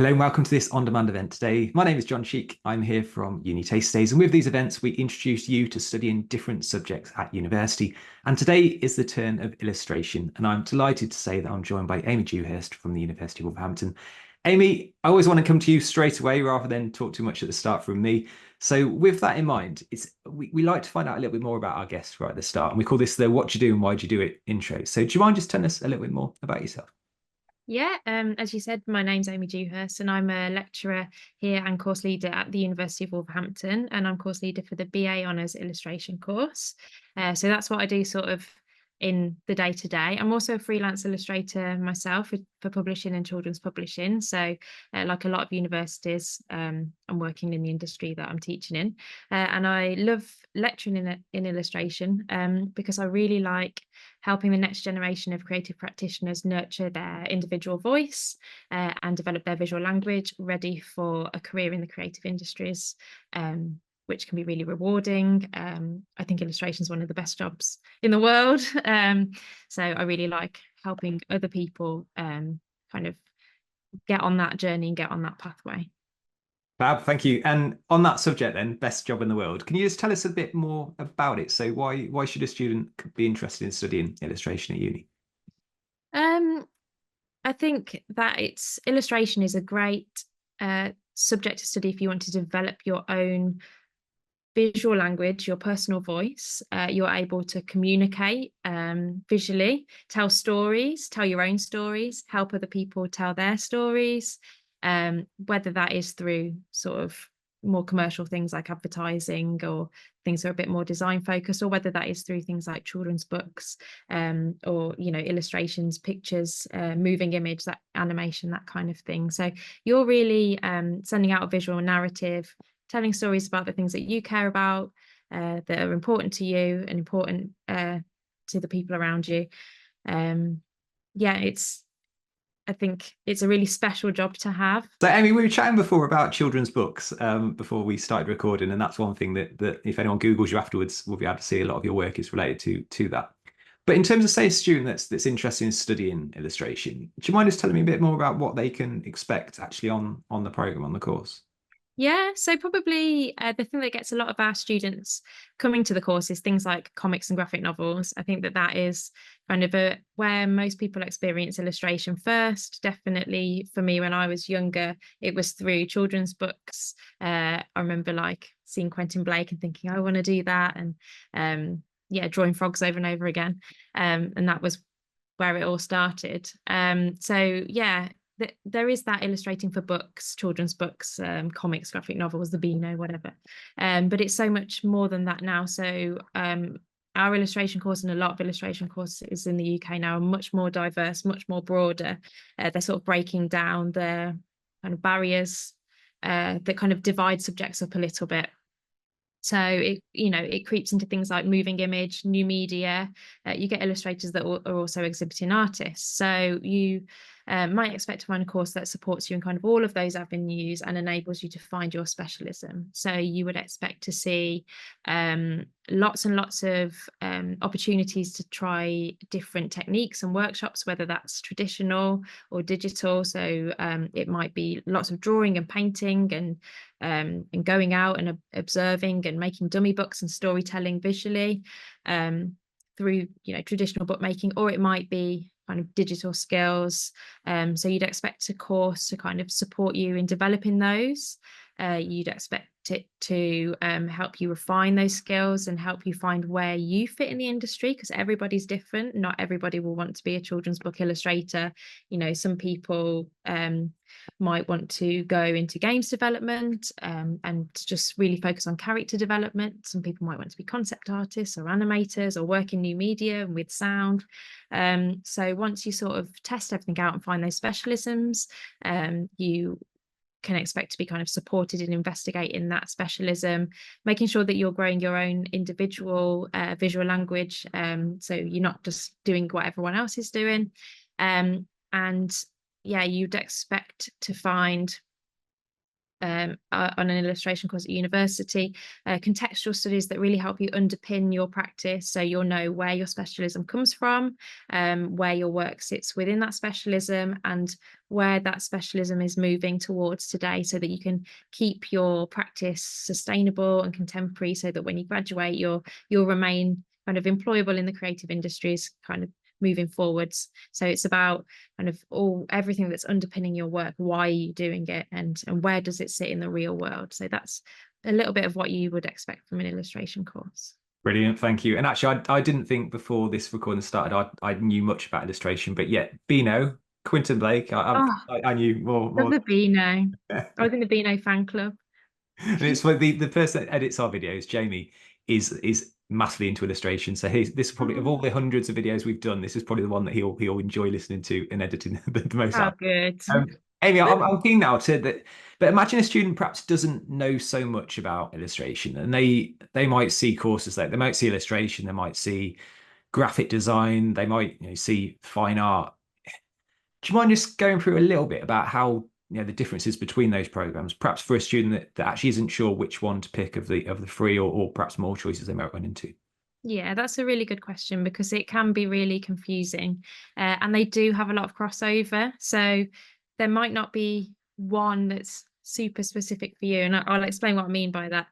Hello and welcome to this on-demand event today. My name is John Sheik. I'm here from UniTasterDays, and with these events, we introduce you to studying different subjects at university. And today is the turn of illustration, and I'm delighted to say that I'm joined by Amy Dewhirst from the University of Wolverhampton. Amy, I always want to come to you straight away rather than talk too much at the start from me. So with that in mind, we like to find out a little bit more about our guests right at the start, and we call this the "What You Do and Why Do You Do It" intro. So do you mind just telling us a little bit more about yourself? Yeah, as you said, my name's Amy Dewhurst, and I'm a lecturer here and course leader at the University of Wolverhampton, and I'm course leader for the BA Honours Illustration course. So that's what I do sort of in the day to day. I'm also a freelance illustrator myself for publishing and children's publishing. So, like a lot of universities, I'm working in the industry that I'm teaching in, and I love lecturing in illustration because I really like helping the next generation of creative practitioners nurture their individual voice and develop their visual language, ready for a career in the creative industries, which can be really rewarding. I think illustration is one of the best jobs in the world. So I really like helping other people kind of get on that journey and get on that pathway. Fab, thank you. And on that subject, then, best job in the world. Can you just tell us a bit more about it? So, why should a student be interested in studying illustration at uni? Um, I think that it's illustration is a great subject to study if you want to develop your own visual language, your personal voice. You're able to communicate visually, tell stories, tell your own stories, help other people tell their stories, whether that is through sort of more commercial things like advertising or things that are a bit more design focused, or whether that is through things like children's books, or illustrations, pictures, moving image, that animation, that kind of thing. So you're really sending out a visual narrative, telling stories about the things that you care about, that are important to you and important to the people around you. Yeah, I think it's a really special job to have. So, Amy, we were chatting before about children's books before we started recording, and that's one thing that if anyone Googles you afterwards, will be able to see a lot of your work is related to that. But in terms of, say, a student that's interested in studying illustration, do you mind just telling me a bit more about what they can expect actually on the program, on the course? Yeah, so probably the thing that gets a lot of our students coming to the course is things like comics and graphic novels. I think that is kind of where most people experience illustration first. Definitely for me, when I was younger, it was through children's books. I remember like seeing Quentin Blake and thinking, I want to do that, and yeah, drawing frogs over and over again. And that was where it all started. So yeah, there is that illustrating for books, children's books, comics, graphic novels, the Beano, whatever. But it's so much more than that now. So our illustration course and a lot of illustration courses in the UK now are much more diverse, much more broader. They're sort of breaking down the kind of barriers that kind of divide subjects up a little bit. So it creeps into things like moving image, new media. You get illustrators that are also exhibiting artists. So you might expect to find a course that supports you in kind of all of those avenues and enables you to find your specialism. So you would expect to see lots and lots of opportunities to try different techniques and workshops, whether that's traditional or digital. So it might be lots of drawing and painting and going out and observing and making dummy books and storytelling visually through traditional bookmaking, or it might be kind of digital skills. So you'd expect a course to kind of support you in developing those. You'd expect it to help you refine those skills and help you find where you fit in the industry, because everybody's different. Not everybody will want to be a children's book illustrator. Some people might want to go into games development and just really focus on character development. Some people might want to be concept artists or animators or work in new media and with sound. So once you sort of test everything out and find those specialisms, you can expect to be kind of supported in investigating that specialism, making sure that you're growing your own individual visual language. So you're not just doing what everyone else is doing. And yeah, you'd expect to find on an illustration course at university, contextual studies that really help you underpin your practice, so you'll know where your specialism comes from, where your work sits within that specialism, and where that specialism is moving towards today, so that you can keep your practice sustainable and contemporary, so that when you graduate you'll remain kind of employable in the creative industries kind of moving forwards. So it's about kind of everything that's underpinning your work. Why are you doing it, and where does it sit in the real world? So that's a little bit of what you would expect from an illustration course. Brilliant, thank you. And actually, I didn't think before this recording started I knew much about illustration, but yeah, Beano, Quentin Blake, Oh, I knew more. love the Beano. I was in the Beano fan club. And it's for the person that edits our videos, Jamie, is massively into illustration. So this is probably, of all the hundreds of videos we've done, this is probably the one that he'll enjoy listening to and editing the most Oh, out. good. Amy, I'm keen now to that. But imagine a student perhaps doesn't know so much about illustration, and they might see courses there. They might see illustration, they might see graphic design, they might see fine art. Do you mind just going through a little bit about how the differences between those programs, perhaps for a student that actually isn't sure which one to pick of the three, or perhaps more choices they might run into? Yeah, that's a really good question, because it can be really confusing, and they do have a lot of crossover. So there might not be one that's super specific for you, and I'll explain what I mean by that.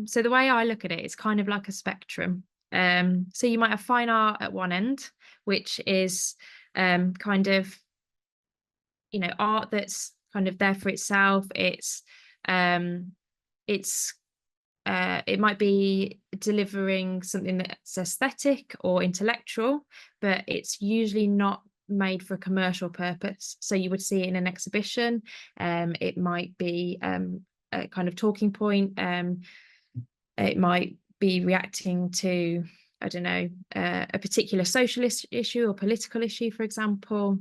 So the way I look at it, it's kind of like a spectrum. So you might have fine art at one end, which is kind of art that's kind of there for itself. It's it might be delivering something that's aesthetic or intellectual, but it's usually not made for a commercial purpose. So you would see it in an exhibition. It might be a kind of talking point. It might be reacting to, I don't know, a particular social issue or political issue, for example.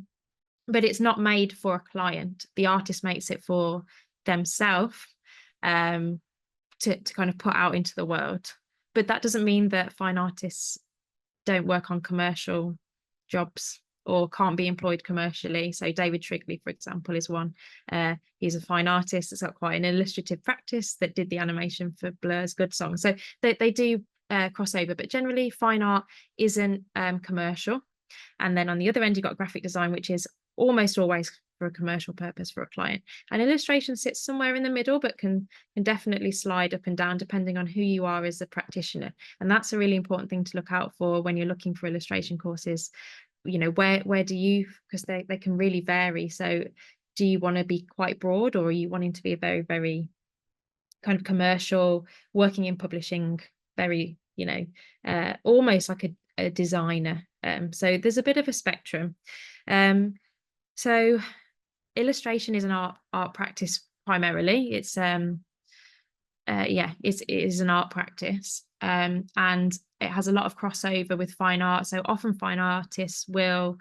But it's not made for a client. The artist makes it for themselves. To kind of put out into the world. But that doesn't mean that fine artists don't work on commercial jobs or can't be employed commercially. So David Shrigley, for example, is one. He's a fine artist that's got quite an illustrative practice that did the animation for Blur's Good Song. So they do cross over, but generally fine art isn't commercial. And then on the other end, you've got graphic design, which is almost always for a commercial purpose for a client. And illustration sits somewhere in the middle, but can definitely slide up and down depending on who you are as a practitioner. And that's a really important thing to look out for when you're looking for illustration courses. Where do you, because they can really vary. So do you want to be quite broad, or are you wanting to be a very, very kind of commercial, working in publishing, very, almost like a designer? So there's a bit of a spectrum. So illustration is an art practice primarily. It's it is an art practice, and it has a lot of crossover with fine art. So often fine artists will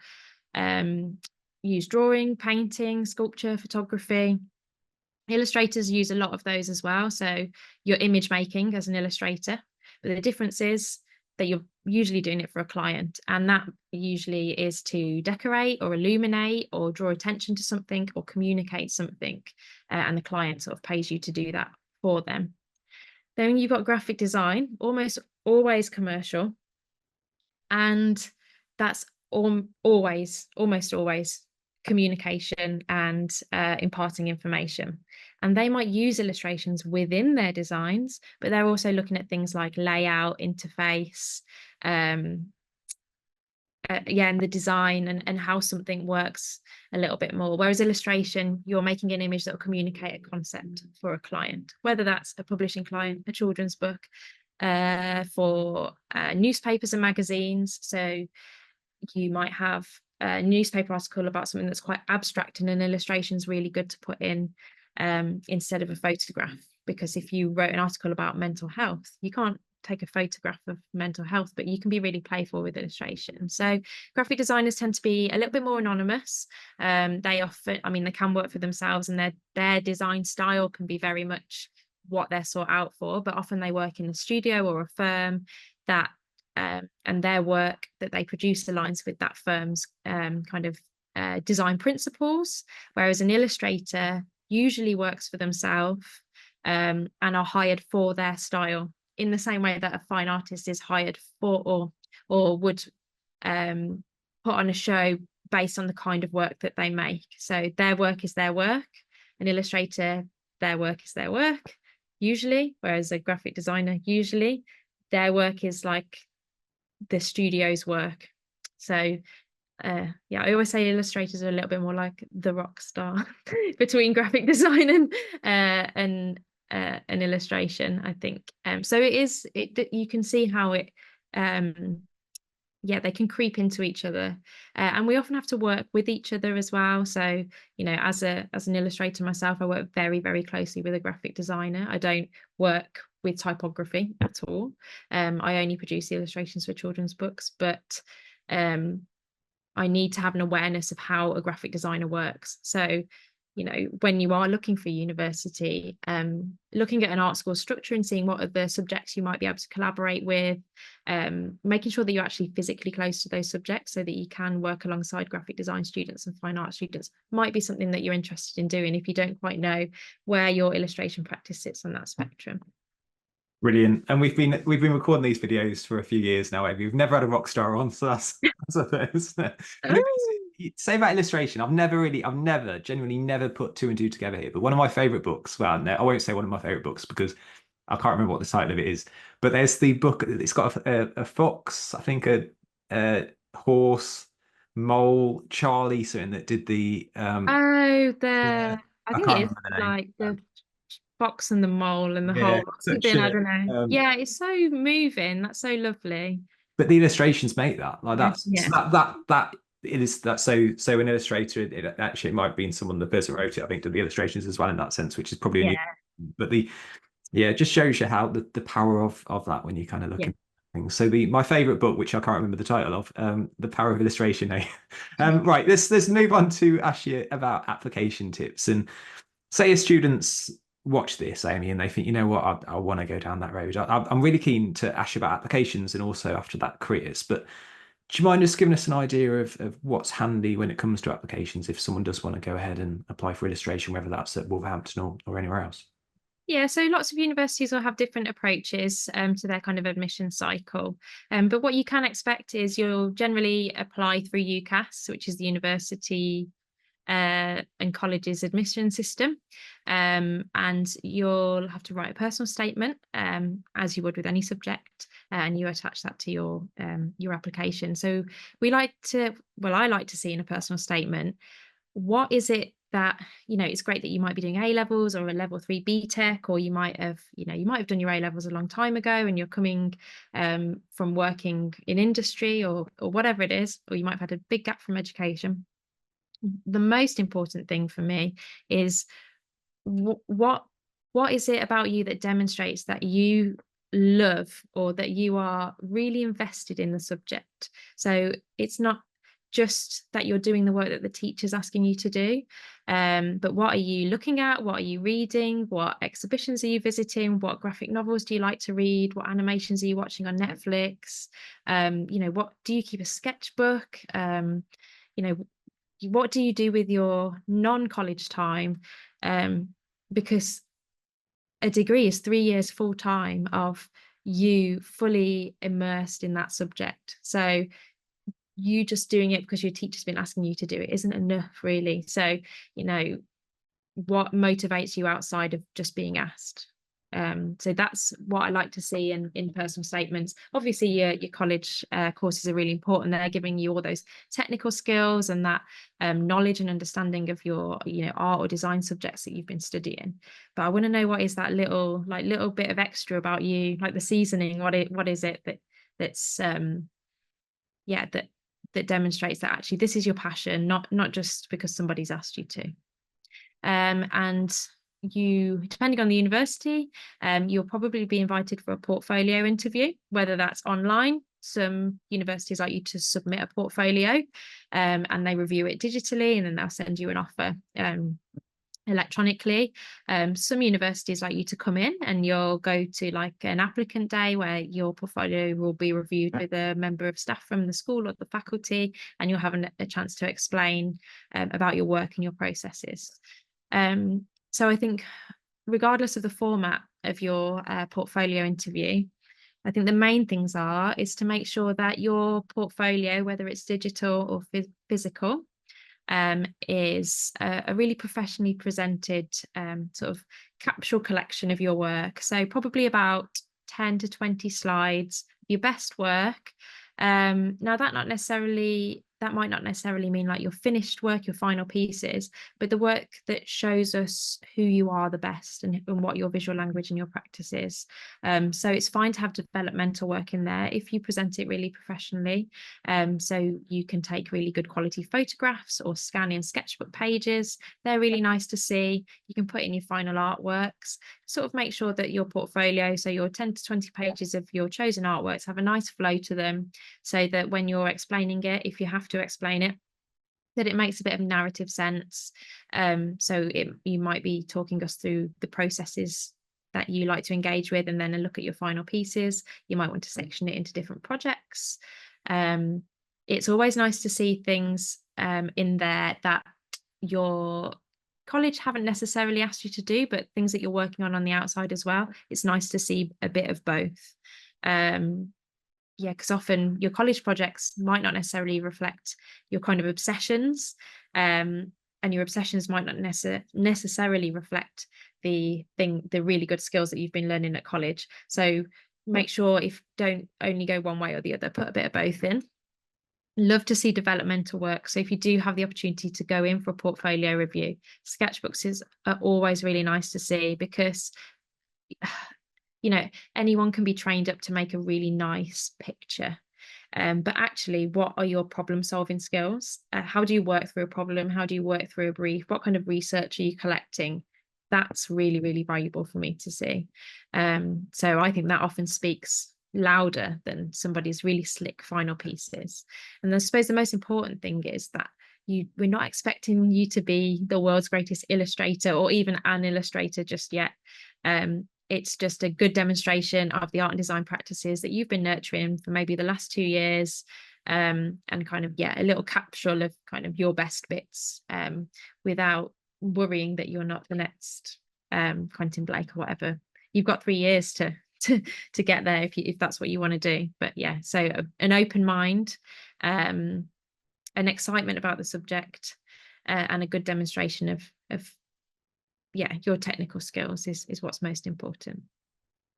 use drawing, painting, sculpture, photography. Illustrators use a lot of those as well. So you're image making as an illustrator, but the difference is that you're usually doing it for a client, and that usually is to decorate or illuminate or draw attention to something or communicate something, and the client sort of pays you to do that for them. Then you've got graphic design, almost always commercial, and that's almost always communication and imparting information. And they might use illustrations within their designs, but they're also looking at things like layout, interface, and the design and how something works a little bit more. Whereas illustration, you're making an image that will communicate a concept for a client, whether that's a publishing client, a children's book, for newspapers and magazines. So you might have a newspaper article about something that's quite abstract, and an illustration is really good to put in instead of a photograph, because if you wrote an article about mental health, you can't take a photograph of mental health, but you can be really playful with illustration. So graphic designers tend to be a little bit more anonymous. They often, they can work for themselves, and their design style can be very much what they're sought out for, but often they work in a studio or a firm that and their work that they produce aligns with that firm's kind of design principles. Whereas an illustrator, usually works for themselves, and are hired for their style, in the same way that a fine artist is hired for, or would put on a show based on the kind of work that they make. So their work is their work. An illustrator, their work is their work, usually, whereas a graphic designer, usually their work is like the studio's work. So yeah, I always say illustrators are a little bit more like the rock star between graphic design and an illustration, I think. So you can see how it yeah, they can creep into each other, and we often have to work with each other as well. So, you know, as an illustrator myself, I work very, very closely with a graphic designer. I don't work with typography at all. I only produce illustrations for children's books, but I need to have an awareness of how a graphic designer works. So, you know, when you are looking for university, looking at an art school structure and seeing what are the subjects you might be able to collaborate with, making sure that you're actually physically close to those subjects so that you can work alongside graphic design students and fine art students might be something that you're interested in doing if you don't quite know where your illustration practice sits on that spectrum. Brilliant. And we've been recording these videos for a few years now, Evie. We've never had a rock star on, so that's a first. Say about illustration, I've never genuinely never put two and two together here. But one of my favorite books, well, no, I won't say one of my favorite books because I can't remember what the title of it is. But there's the book. It's got a fox, I think a horse, mole, Charlie, something that did the Oh, yeah, I I think can't it is remember the name. like the fox and the mole and the Yeah, whole such something, I a don't know. Yeah, it's so moving. That's so lovely. but the illustrations make that like that's Yeah. that it is that so an illustrator it actually it might have been someone the person who wrote it I think did the illustrations as well in that sense, which is probably a new, Yeah. but it just shows you how the power of that when you kind of look Yeah. at things. So my favorite book, which I can't remember the title of, The Power of Illustration, eh? Right, let's move on to ask you about application tips. And say your students watch this, Amy, and they think, you know what, I want to go down that road. I'm really keen to ask you about applications and also after that careers. But do you mind just giving us an idea of what's handy when it comes to applications if someone does want to go ahead and apply for illustration, whether that's at Wolverhampton or anywhere else? Yeah, so lots of universities will have different approaches to their kind of admission cycle. But what you can expect is you'll generally apply through UCAS, which is the University and Colleges admission system. And you'll have to write a personal statement, as you would with any subject, and you attach that to your application. So I like to see in a personal statement, what is it that, you know, it's great that you might be doing A levels or a level 3 BTEC, or you might have done your A levels a long time ago and you're coming from working in industry or whatever it is, or you might have had a big gap from education. The most important thing for me is what is it about you that demonstrates that you love or that you are really invested in the subject. So it's not just that you're doing the work that the teacher's asking you to do, but what are you looking at, what are you reading, what exhibitions are you visiting, what graphic novels do you like to read, what animations are you watching on Netflix, you know, what do you keep a sketchbook, you know, what do you do with your non-college time, because a degree is 3 years full time of you fully immersed in that subject. So you just doing it because your teacher's been asking you to do it isn't enough, really. So, you know, what motivates you outside of just being asked? So that's what I like to see in personal statements. Obviously, your college courses are really important. They're giving you all those technical skills and that knowledge and understanding of your, you know, art or design subjects that you've been studying. But I want to know, what is that little bit of extra about you, like the seasoning? What is it that's yeah, that demonstrates that actually this is your passion, not just because somebody's asked you to. And you, depending on the university, you'll probably be invited for a portfolio interview, whether that's online. Some universities like you to submit a portfolio, and they review it digitally, and then they'll send you an offer electronically. Some universities like you to come in and you'll go to like an applicant day where your portfolio will be reviewed with a member of staff from the school or the faculty, and you'll have a chance to explain about your work and your processes. So I think regardless of the format of your portfolio interview, I think the main things is to make sure that your portfolio, whether it's digital or physical, is a really professionally presented sort of capsule collection of your work. So probably about 10 to 20 slides, your best work. Now that might not necessarily mean like your finished work, your final pieces, but the work that shows us who you are the best and what your visual language and your practice is. So it's fine to have developmental work in there if you present it really professionally. So you can take really good quality photographs or scan in sketchbook pages. They're really nice to see. You can put in your final artworks. Sort of make sure that your portfolio, so your 10 to 20 pages of your chosen artworks, have a nice flow to them, so that when you're explaining it, if you have to explain it, that it makes a bit of narrative sense. So you might be talking us through the processes that you like to engage with, and then a look at your final pieces. You might want to section it into different projects. It's always nice to see things in there that your college haven't necessarily asked you to do, but things that you're working on the outside as well. It's nice to see a bit of both. Yeah, because often your college projects might not necessarily reflect your kind of obsessions, and your obsessions might not necessarily reflect the really good skills that you've been learning at college. So make sure, don't only go one way or the other, put a bit of both in. Love to see developmental work. So if you do have the opportunity to go in for a portfolio review, sketchbooks are always really nice to see, because anyone can be trained up to make a really nice picture. But actually, what are your problem solving skills? How do you work through a problem? How do you work through a brief? What kind of research are you collecting? That's really, really valuable for me to see. So I think that often speaks louder than somebody's really slick final pieces. And I suppose the most important thing is that we're not expecting you to be the world's greatest illustrator or even an illustrator just yet. It's just a good demonstration of the art and design practices that you've been nurturing for maybe the last 2 years, and kind of, a little capsule of kind of your best bits, without worrying that you're not the next Quentin Blake or whatever. You've got 3 years to get there if that's what you want to do. But so an open mind, an excitement about the subject, and a good demonstration of your technical skills is what's most important.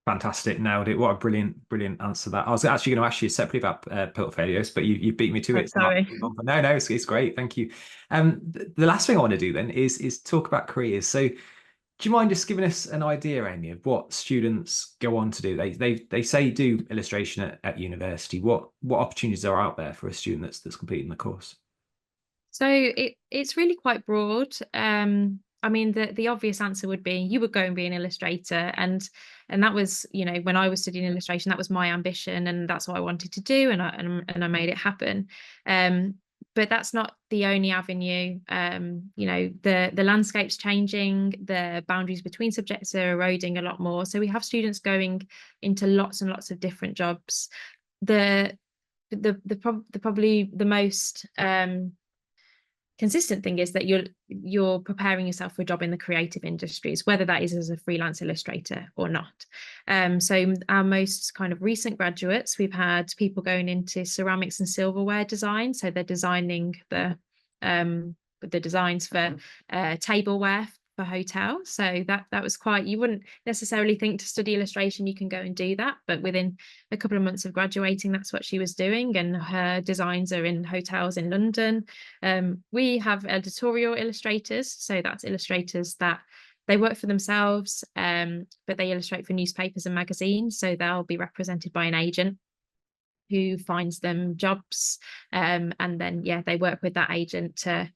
Fantastic, nailed it. What a brilliant answer that. I was actually going to ask you separately about portfolios, but you beat me to it. Sorry. No, it's great. Thank you. The last thing I want to do then is talk about careers. So do you mind just giving us an idea, Amy, of what students go on to do? They say do illustration at university. What opportunities are out there for a student that's completing the course? So it's really quite broad. I mean, the obvious answer would be you would go and be an illustrator, and that was, when I was studying illustration, that was my ambition, and that's what I wanted to do, and I made it happen. But that's not the only avenue. The landscape's changing, the boundaries between subjects are eroding a lot more. So we have students going into lots and lots of different jobs. The probably the most consistent thing is that you're preparing yourself for a job in the creative industries, whether that is as a freelance illustrator or not. So our most kind of recent graduates, we've had people going into ceramics and silverware design. So they're designing the designs for tableware for hotels. So that was quite, you wouldn't necessarily think to study illustration you can go and do that, but within a couple of months of graduating, that's what she was doing, and her designs are in hotels in London. We have editorial illustrators, so that's illustrators that they work for themselves, but they illustrate for newspapers and magazines, so they'll be represented by an agent who finds them jobs, and then they work with that agent to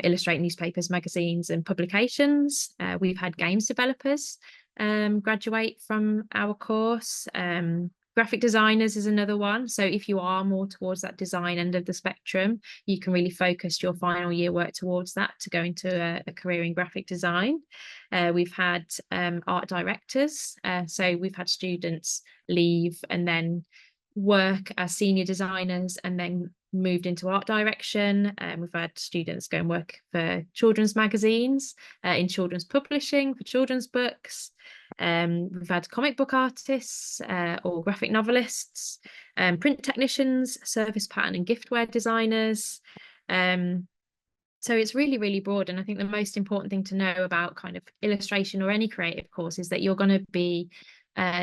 illustrate newspapers, magazines, and publications. We've had games developers graduate from our course. Graphic designers is another one. So if you are more towards that design end of the spectrum, you can really focus your final year work towards that to go into a career in graphic design. We've had art directors. So we've had students leave and then work as senior designers and then moved into art direction. We've had students go and work for children's magazines, in children's publishing for children's books. We've had comic book artists or graphic novelists, print technicians, service pattern and giftware designers. So it's really, really broad. And I think the most important thing to know about kind of illustration or any creative course is that you're going to be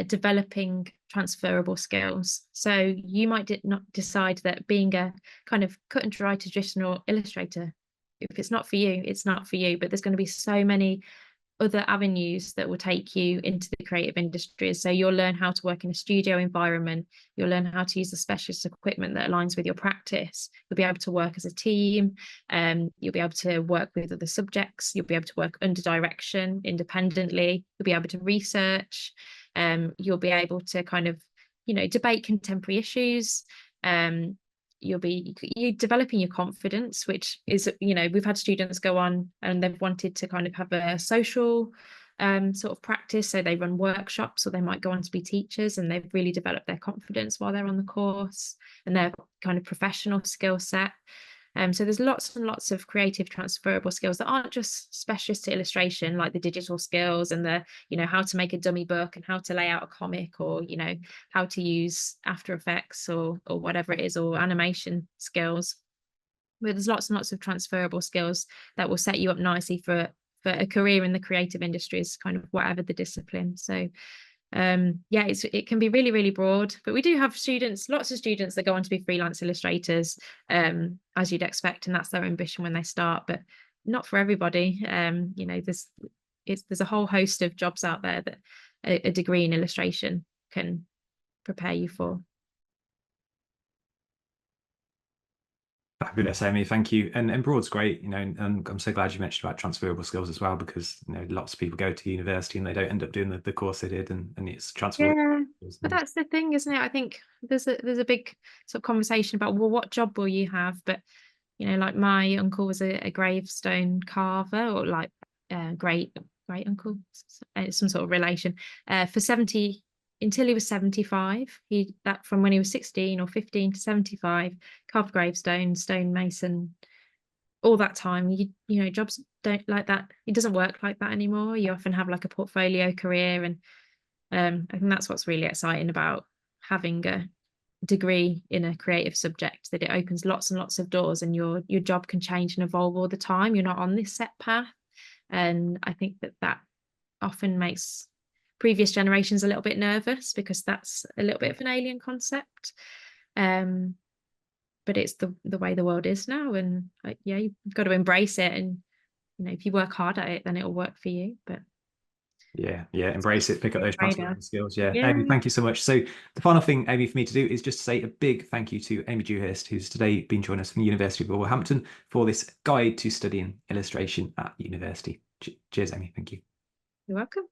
developing transferable skills. So you might not decide that being a kind of cut and dry traditional illustrator, if it's not for you, it's not for you. But there's going to be so many other avenues that will take you into the creative industries. So you'll learn how to work in a studio environment. You'll learn how to use the specialist equipment that aligns with your practice. You'll be able to work as a team. You'll be able to work with other subjects. You'll be able to work under direction independently. You'll be able to research. You'll be able to kind of, debate contemporary issues. You're developing your confidence, which is, we've had students go on and they've wanted to kind of have a social sort of practice. So they run workshops, or they might go on to be teachers, and they've really developed their confidence while they're on the course and their kind of professional skill set. So there's lots and lots of creative transferable skills that aren't just specialist to illustration, like the digital skills and the, how to make a dummy book and how to lay out a comic, or, how to use After Effects or whatever it is, or animation skills. But there's lots and lots of transferable skills that will set you up nicely for a career in the creative industries, kind of whatever the discipline. So it can be really, really broad, but we do have lots of students that go on to be freelance illustrators, as you'd expect, and that's their ambition when they start, but not for everybody. There's a whole host of jobs out there that a degree in illustration can prepare you for. Fabulous, Amy. Thank you. And broad's great, and I'm so glad you mentioned about transferable skills as well, because lots of people go to university and they don't end up doing the course they did, and it's transferable. Yeah, but that's the thing, isn't it? I think there's a big sort of conversation about, well, what job will you have? But like my uncle was a gravestone carver, or like great uncle, some sort of relation, for 70 until he was 75. That from when he was 16 or 15 to 75, carved gravestone, stonemason, all that time. Jobs don't like that. It doesn't work like that anymore. You often have like a portfolio career, and I think that's what's really exciting about having a degree in a creative subject, that it opens lots and lots of doors, and your job can change and evolve all the time. You're not on this set path, and I think that often makes previous generations a little bit nervous, because that's a little bit of an alien concept. But it's the way the world is now, and you've got to embrace it, and if you work hard at it, then it'll work for you. But yeah, embrace it, pick up those transferable skills. Yeah. Yeah. Amy, thank you so much. So the final thing, Amy, for me to do is just to say a big thank you to Amy Dewhirst, who's today been joining us from the University of Wolverhampton for this guide to studying illustration at university. Cheers, Amy. Thank you. You're welcome.